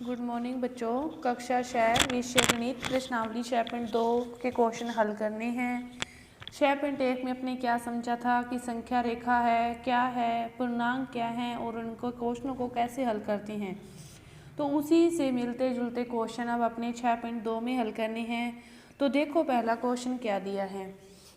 Good morning बच्चों। कक्षा 6 विषय गणित प्रश्नावली 6.2 के क्वेश्चन हल करने हैं। 6.1 में अपने क्या समझा था कि संख्या रेखा है, क्या है, पूर्णांक क्या है और उनको क्वेश्चनों को कैसे हल करते हैं। तो उसी से मिलते जुलते क्वेश्चन अब अपने 6.2 में हल करने हैं। तो देखो पहला क्वेश्चन क्या दिया है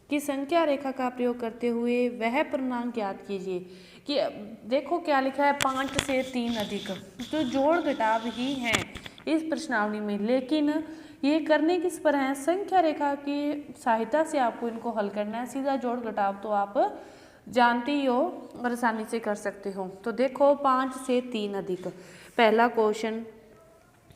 कि संख्या रेखा का प्रयोग करते हुए वह पूर्णांक ज्ञात कीजिए। कि देखो क्या लिखा है, 5 से 3 अधिक, तो जोड़ घटाव ही हैं इस प्रश्नावली में। लेकिन ये करने किस पर है, संख्या रेखा की सहायता से आपको इनको हल करना है। सीधा जोड़ घटाव तो आप जानते ही हो और आसानी से कर सकते हो। तो देखो 5 से 3 अधिक पहला क्वेश्चन,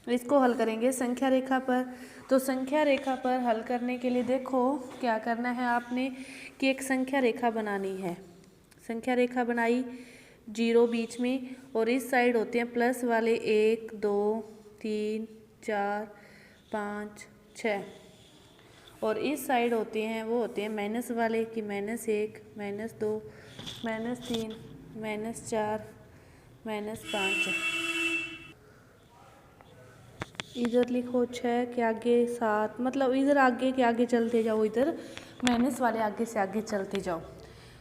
इसको हल करेंगे संख्या रेखा पर। तो संख्या रेखा पर हल करने के लिए देखो क्या करना है आपने कि एक संख्या रेखा बनानी है। संख्या रेखा बनाई, 0 बीच में और इस साइड होते हैं प्लस वाले 1 2 3 4 5 6 और इस साइड होते हैं वो होते हैं माइनस वाले कि -1 -2 -3 -4 -5। इधर लिखो 6 के आगे 7, मतलब इधर आगे के आगे चलते जाओ, इधर माइनस वाले आगे से आगे चलते जाओ।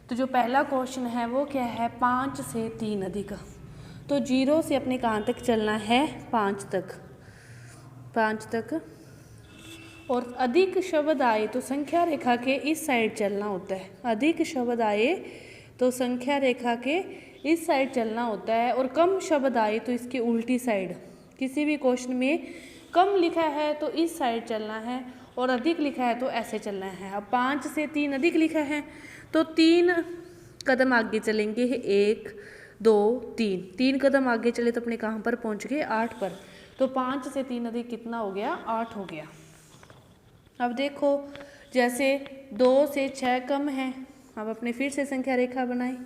तो जो पहला क्वेश्चन है वो क्या है, 5 से 3 अधिक। तो 0 से अपने कहाँ तक चलना है, 5 तक, 5 तक। और अधिक शब्द आए तो संख्या रेखा के इस साइड चलना होता है। अधिक शब्द आए तो संख्या रेखा के इस साइड चलना होता है और कम शब्द आए तो इसकी उल्टी साइड। किसी भी क्वेश्चन में कम लिखा है तो इस साइड चलना है और अधिक लिखा है तो ऐसे चलना है। अब 5 से 3 अधिक लिखा है तो 3 कदम आगे चलेंगे, 1 2 3, 3 कदम आगे चले तो अपने कहाँ पर पहुँच गए, 8 पर। तो 5 से 3 अधिक कितना हो गया, 8 हो गया। अब देखो जैसे 2 से 6 कम है, अब अपने फिर से संख्या रेखा बनाए,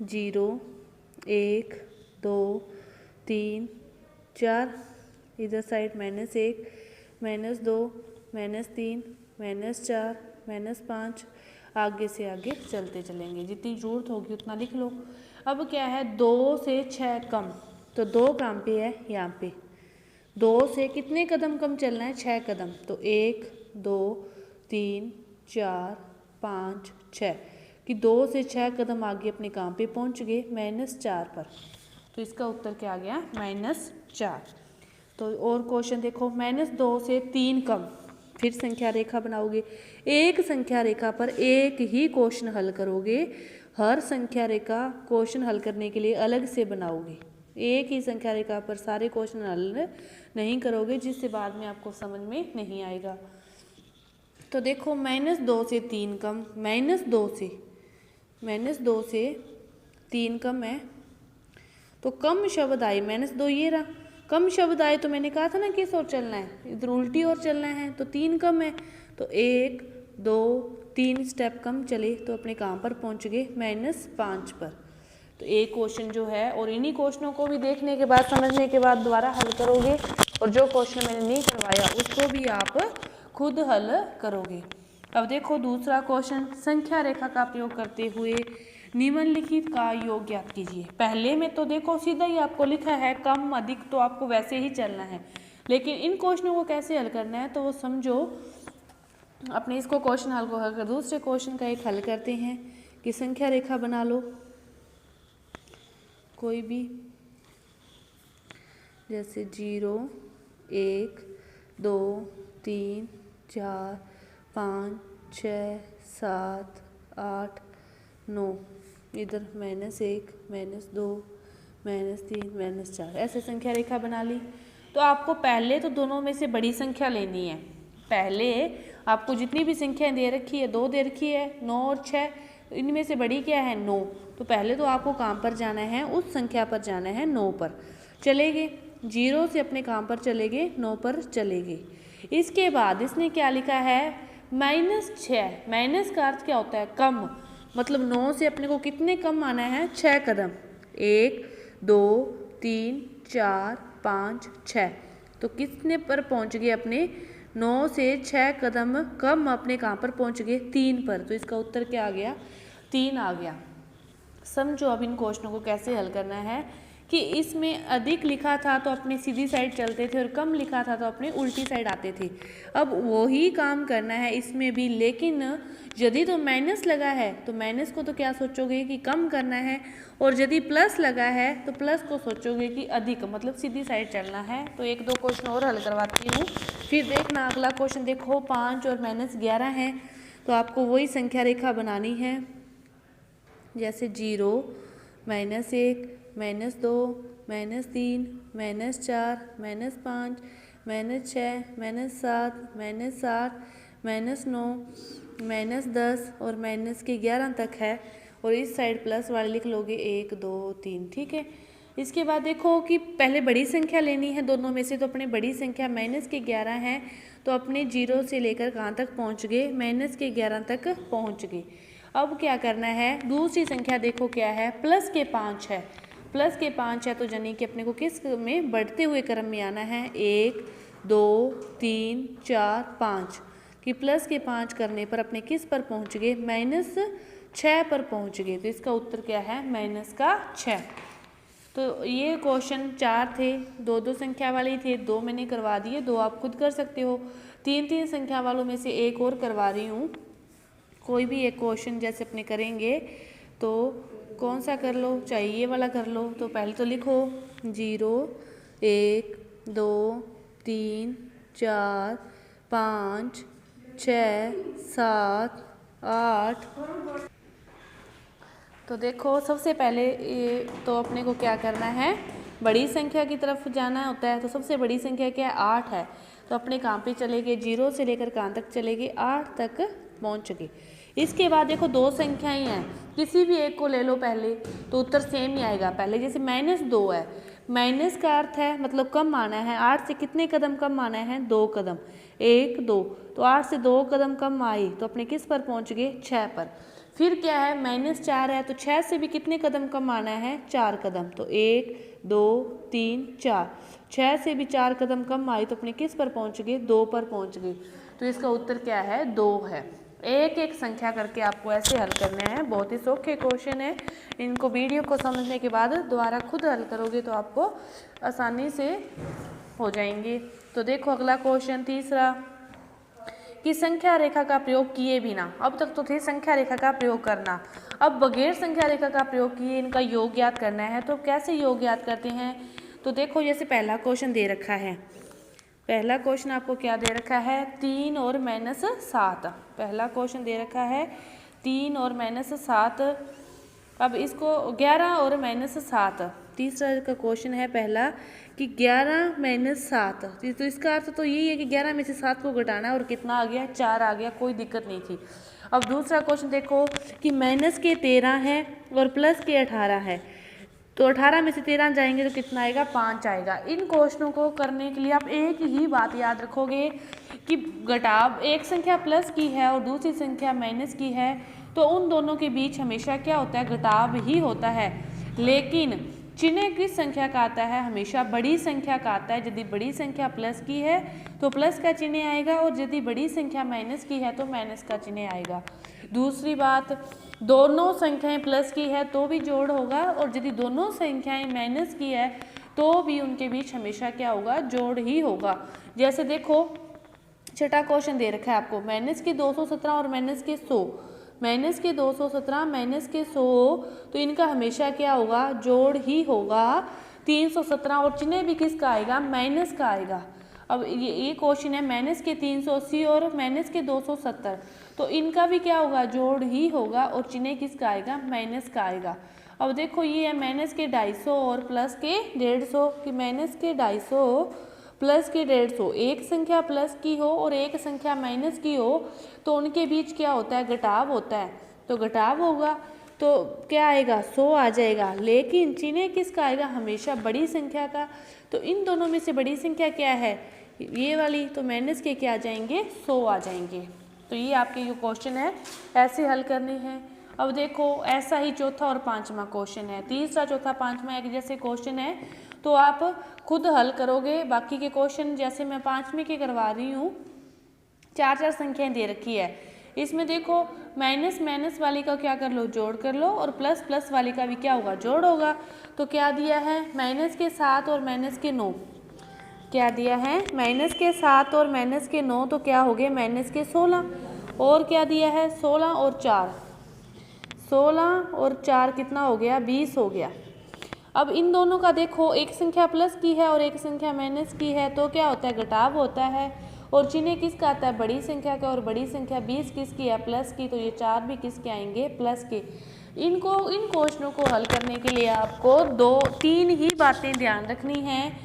0 1 2 3 4, इधर साइड -1 -2 -3 -4 -5, आगे से आगे चलते चलेंगे, जितनी जरूरत होगी उतना लिख लो। अब क्या है, 2 से 6 कम, तो 2 कहाँ पे है, यहाँ पे। 2 से कितने कदम कम चलना है, 6 कदम। तो 1 2 3 4 5 6 कि 2 से 6 कदम आगे अपने कहाँ पे पहुँच गए, -4 पर। तो इसका उत्तर क्या आ गया, -4। तो और क्वेश्चन देखो, -2 से 3 कम, फिर संख्या रेखा बनाओगे। एक संख्या रेखा पर एक ही क्वेश्चन हल करोगे, हर संख्या रेखा क्वेश्चन हल करने के लिए अलग से बनाओगे। एक ही संख्या रेखा पर सारे क्वेश्चन हल नहीं करोगे, जिससे बाद में आपको समझ में नहीं आएगा। तो देखो -2 से 3 कम, -2 से 3 कम है तो कम शब्द आए, -2 ये रहा, कम शब्द आए तो मैंने कहा था ना किस ओर चलना है, इधर उल्टी ओर चलना है। तो 3 कम है तो 1 2 3 स्टेप कम चले तो अपने कहाँ पर पहुँच गए, -5 पर। तो एक क्वेश्चन जो है, और इन्हीं क्वेश्चनों को भी देखने के बाद समझने के बाद दोबारा हल करोगे, और जो क्वेश्चन मैंने नहीं करवाया उसको भी आप खुद हल करोगे। अब देखो दूसरा क्वेश्चन, संख्या रेखा का प्रयोग करते हुए निम्नलिखित का योग ज्ञात कीजिए। पहले में तो देखो सीधा ही आपको लिखा है कम अधिक, तो आपको वैसे ही चलना है। लेकिन इन क्वेश्चनों को कैसे हल करना है तो वो समझो। अपने इसको क्वेश्चन हल को हल कर दूसरे क्वेश्चन का एक हल करते हैं कि संख्या रेखा बना लो कोई भी, जैसे 0 1 2 3 4 5 6 7 8 9, इधर -1 -2 -3 -4, ऐसे संख्या रेखा बना ली। तो आपको पहले तो दोनों में से बड़ी संख्या लेनी है। पहले आपको जितनी भी संख्या दे रखी है, 2 दे रखी है, 9 और 6, इनमें से बड़ी क्या है, 9। तो पहले तो आपको कहाँ पर जाना है, उस संख्या पर जाना है, 9 पर चले गए। 0 से अपने कहाँ पर चले गए, 9 पर चले गए। इसके बाद इसने क्या लिखा है, -6। माइनस का अर्थ क्या होता है, कम, मतलब 9 से अपने को कितने कम आना है, 6 कदम, 1 2 3 4 5 6। तो कितने पर पहुँच गए अपने, 9 से 6 कदम कम अपने कहाँ पर पहुँच गए, 3 पर। तो इसका उत्तर क्या आ गया, 3 आ गया। समझो अब इन क्वेश्चनों को कैसे हल करना है कि इसमें अधिक लिखा था तो अपने सीधी साइड चलते थे और कम लिखा था तो अपने उल्टी साइड आते थे। अब वही काम करना है इसमें भी, लेकिन यदि तो माइनस लगा है तो माइनस को तो क्या सोचोगे कि कम करना है, और यदि प्लस लगा है तो प्लस को सोचोगे कि अधिक, मतलब सीधी साइड चलना है। तो एक दो क्वेश्चन और हल करवाती हूँ, फिर देखना अगला क्वेश्चन। देखो 5 और -11 है, तो आपको वही संख्या रेखा बनानी है, जैसे 0, -1, -2, -3, -4, -5, -6, -7, -8, -9, -10 और -11 तक है, और इस साइड प्लस वाले लिख लोगे 1, 2, 3। ठीक है। इसके बाद देखो कि पहले बड़ी संख्या लेनी है दोनों में से, तो अपने बड़ी संख्या -11 है, तो अपने 0 से लेकर कहाँ तक पहुँच गए, -11 तक पहुँच गए। अब क्या करना है, दूसरी संख्या देखो क्या है, +5 है। +5 है तो यानी कि अपने को किस में, बढ़ते हुए क्रम में आना है, 1, 2, 3, 4, 5 कि +5 करने पर अपने किस पर पहुंच गए, -6 पर पहुंच गए। तो इसका उत्तर क्या है, -6। तो ये क्वेश्चन 4 थे, 2 संख्या वाले थे, 2 मैंने करवा दिए, 2 आप खुद कर सकते हो। 3 संख्या वालों में से एक और करवा रही हूँ। कोई भी एक क्वेश्चन जैसे अपने करेंगे तो कौन सा कर लो, चाहे ये वाला कर लो। तो पहले तो लिखो 0, 1, 2, 3, 4, 5, 6, 7, 8। तो देखो सबसे पहले तो अपने को क्या करना है, बड़ी संख्या की तरफ जाना होता है। तो सबसे बड़ी संख्या क्या है, 8 है। तो अपने कहाँ पे चले गए, 0 से लेकर कहाँ तक चले गए, 8 तक पहुँच गए। इसके बाद देखो 2 संख्याएं हैं, किसी भी एक को ले लो पहले, तो उत्तर सेम ही आएगा। पहले जैसे -2 है, माइनस का अर्थ है मतलब कम आना है। 8 से कितने कदम कम आना है, 2 कदम, 1, 2। तो 8 से 2 कदम कम आए तो अपने किस पर पहुँच गए, 6 पर। फिर क्या है, -4 है, तो 6 से भी कितने कदम कम आना है, 4 कदम। तो 1, 2, 3, 4, 6 से भी 4 कदम कम आए तो अपने किस पर पहुँच गए, 2 पर पहुँच गए। तो इसका उत्तर क्या है, 2 है। एक एक संख्या करके आपको ऐसे हल करने हैं, बहुत ही सौखे क्वेश्चन है। इनको वीडियो को समझने के बाद दोबारा खुद हल करोगे तो आपको आसानी से हो जाएंगे। तो देखो अगला क्वेश्चन तीसरा, कि संख्या रेखा का प्रयोग किए बिना, अब तक तो थे संख्या रेखा का प्रयोग करना, अब बगैर संख्या रेखा का प्रयोग किए इनका योग ज्ञात करना है। तो कैसे योग ज्ञात करते हैं, तो देखो जैसे पहला क्वेश्चन दे रखा है, पहला क्वेश्चन आपको क्या दे रखा है, 3 और -7। पहला क्वेश्चन दे रखा है 3 और -7। अब इसको 11 और -7, तीसरा का क्वेश्चन है पहला कि 11 - 7। तो इसका अर्थ तो यही है कि 11 में से 7 को घटाना है, और कितना आ गया, 4 आ गया, कोई दिक्कत नहीं थी। अब दूसरा क्वेश्चन देखो कि -13 है और +18 है, तो 18 में से 13 जाएंगे तो कितना आएगा, 5 आएगा। इन क्वेश्चनों को करने के लिए आप एक ही बात याद रखोगे कि घटाव एक संख्या प्लस की है और दूसरी संख्या माइनस की है, तो उन दोनों के बीच हमेशा क्या होता है, घटाव ही होता है। लेकिन चिन्ह किस संख्या का आता है, हमेशा बड़ी संख्या का आता है। यदि बड़ी संख्या प्लस की है तो प्लस का चिन्ह आएगा, और यदि बड़ी संख्या माइनस की है तो माइनस का चिन्ह आएगा। दूसरी बात, दोनों संख्याएं प्लस की है तो भी जोड़ होगा, और यदि दोनों संख्याएं माइनस की है तो भी उनके बीच हमेशा क्या होगा, जोड़ ही होगा। जैसे देखो छठा क्वेश्चन दे रखा है आपको, -217 और -100, -217 -100, तो इनका हमेशा क्या होगा, जोड़ ही होगा। 317 और चिन्ह भी किसका आएगा, माइनस का आएगा। अब ये क्वेश्चन है -380 और -270, तो इनका भी क्या होगा, जोड़ ही होगा, और चिन्ह किसका आएगा, माइनस का आएगा। अब देखो ये है -250 और +150, कि -250 +150, एक संख्या प्लस की हो और एक संख्या माइनस की हो तो उनके बीच क्या होता है, घटाव होता है। तो घटाव होगा तो क्या आएगा, 100 आ जाएगा। लेकिन चिन्ह किसका आएगा, हमेशा बड़ी संख्या का। तो इन दोनों में से बड़ी संख्या क्या है, ये वाली, तो माइनस के क्या आ जाएंगे, 100 आ जाएंगे। तो ये आपके जो क्वेश्चन है ऐसे हल करने हैं। अब देखो ऐसा ही चौथा और पांचवा क्वेश्चन है, तीसरा चौथा पांचवा एक जैसे क्वेश्चन है, तो आप खुद हल करोगे। बाकी के क्वेश्चन जैसे मैं पांचवें के करवा रही हूँ, 4 संख्याएं दे रखी है, इसमें देखो माइनस माइनस वाली का क्या कर लो, जोड़ कर लो, और प्लस प्लस वाली का भी क्या होगा, जोड़ होगा। तो क्या दिया है, माइनस के 7 और माइनस के 9, क्या दिया है, माइनस के 7 और माइनस के 9, तो क्या हो गए माइनस के 16, और क्या दिया है 16 और 4, 16 और 4 कितना हो गया, 20 हो गया। अब इन दोनों का देखो, एक संख्या प्लस की है और एक संख्या माइनस की है, तो क्या होता है, घटाव होता है। और चिन्ह किसका आता है, बड़ी संख्या का, और बड़ी संख्या 20 किसकी है, प्लस की, तो ये 4 भी किसके आएंगे, प्लस के। इन क्वेश्चनों को हल करने के लिए आपको 2-3 ही बातें ध्यान रखनी हैं।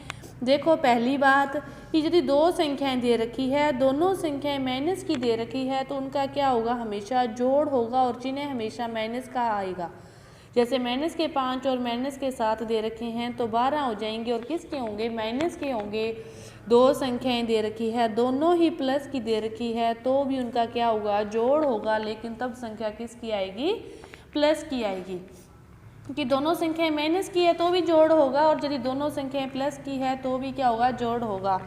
देखो पहली बात कि यदि 2 संख्याएं दे रखी है, दोनों संख्याएं माइनस की दे रखी है, तो उनका क्या होगा, हमेशा जोड़ होगा और चिन्ह हमेशा माइनस का आएगा। जैसे माइनस के 5 और माइनस के 7 दे रखे हैं तो 12 हो जाएंगे, और किसके होंगे, माइनस के होंगे। 2 संख्याएं दे रखी है, दोनों ही प्लस की दे रखी है, तो भी उनका क्या होगा, जोड़ होगा, लेकिन तब संख्या किसकी आएगी, प्लस की आएगी। कि दोनों संख्याएं माइनस की है तो भी जोड़ होगा, और यदि दोनों संख्याएं प्लस की है तो भी क्या होगा, जोड़ होगा।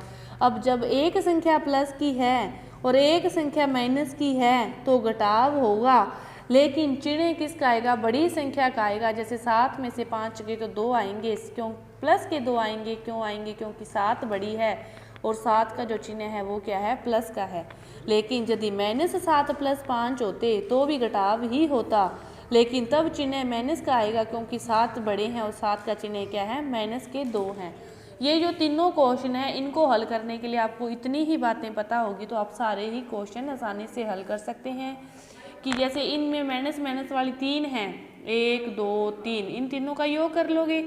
अब जब एक संख्या प्लस की है और एक संख्या माइनस की है तो घटाव होगा, लेकिन चिन्ह किसका आएगा, बड़ी संख्या का आएगा। जैसे 7 में से 5 गए तो 2 आएंगे, क्यों प्लस के 2 आएंगे, क्यों आएंगे, क्योंकि 7 बड़ी है और 7 का जो चिन्ह है वो क्या है, प्लस का है। लेकिन यदि -7 + 5 होते तो भी घटाव ही होता, लेकिन तब चिन्ह माइनस का आएगा, क्योंकि 7 बड़े हैं और 7 का चिन्ह क्या है, -2 हैं। ये जो तीनों क्वेश्चन है, इनको हल करने के लिए आपको इतनी ही बातें पता होगी तो आप सारे ही क्वेश्चन आसानी से हल कर सकते हैं। कि जैसे इनमें माइनस माइनस वाली 3 हैं, 1 2 3, इन तीनों का योग कर लोगे।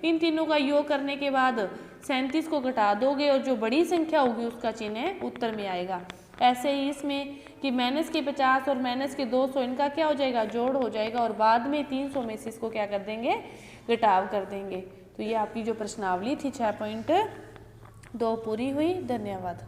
इन तीनों का योग करने के बाद 37 को घटा दोगे और जो बड़ी संख्या होगी उसका चिन्ह उत्तर में आएगा। ऐसे ही इसमें कि माइनस के 50 और माइनस के 200, इनका क्या हो जाएगा, जोड़ हो जाएगा, और बाद में 300 में से इसको क्या कर देंगे, घटाव कर देंगे। तो ये आपकी जो प्रश्नावली थी 6.2 पूरी हुई। धन्यवाद।